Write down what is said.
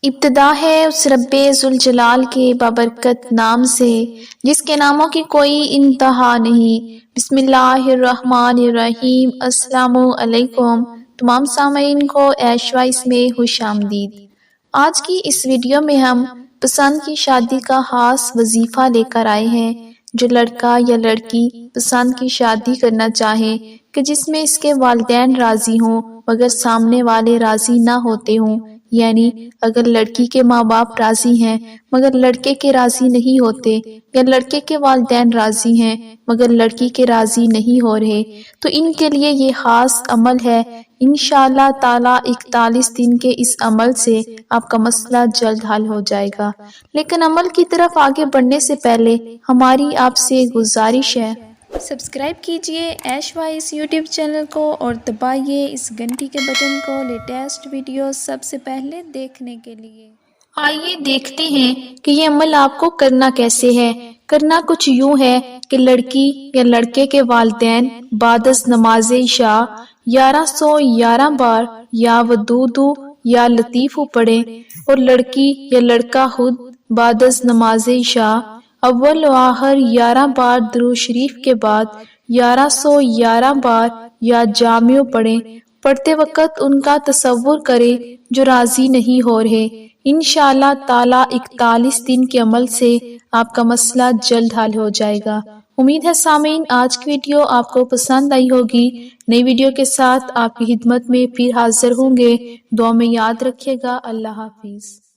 ابتدا ہے اس رب ذوالجلال کے بابرکت نام سے جس کے ناموں کی کوئی انتہا نہیں۔ بسم اللہ الرحمن الرحیم۔ السلام علیکم تمام سامعین کو ایش وائس میں خوش آمدید۔ آج کی اس ویڈیو میں ہم پسند کی شادی کا خاص وظیفہ لے کر آئے ہیں۔ جو لڑکا یا لڑکی پسند کی شادی کرنا چاہے کہ جس میں اس کے والدین راضی ہوں مگر سامنے والے راضی نہ ہوتے ہوں، یعنی اگر لڑکی کے ماں باپ راضی ہیں مگر لڑکے کے راضی نہیں ہوتے، یا لڑکے کے والدین راضی ہیں مگر لڑکی کے راضی نہیں ہو رہے، تو ان کے لیے یہ خاص عمل ہے۔ انشاءاللہ تعالی 41 دن کے اس عمل سے آپ کا مسئلہ جلد حل ہو جائے گا۔ لیکن عمل کی طرف آگے بڑھنے سے پہلے ہماری آپ سے گزارش ہے، سبسکرائب کیجئے ایش وائس یوٹیوب چینل کو اور دبائیے اس گھنٹی کے بٹن کو لیٹسٹ ویڈیو سب سے پہلے دیکھنے کے لیے۔ آئیے دیکھتے ہیں کہ یہ عمل آپ کو کرنا کیسے ہے۔ کرنا کچھ یوں ہے کہ لڑکی یا لڑکے کے والدین بعد از نماز عشاء 1111 بار یا ودودو یا لطیفو پڑھیں، اور لڑکی یا لڑکا خود بعد از نماز عشاء اول و آخر 11 بار درود شریف کے بعد 1111 بار یا جامع پڑھیں۔ پڑھتے وقت ان کا تصور کریں جو راضی نہیں ہو رہے۔ انشاءاللہ تعالی 41 دن کے عمل سے آپ کا مسئلہ جلد حل ہو جائے گا۔ امید ہے سامعین آج کی ویڈیو آپ کو پسند آئی ہوگی۔ نئی ویڈیو کے ساتھ آپ کی خدمت میں پھر حاضر ہوں گے۔ دعا میں یاد رکھیے گا۔ اللہ حافظ۔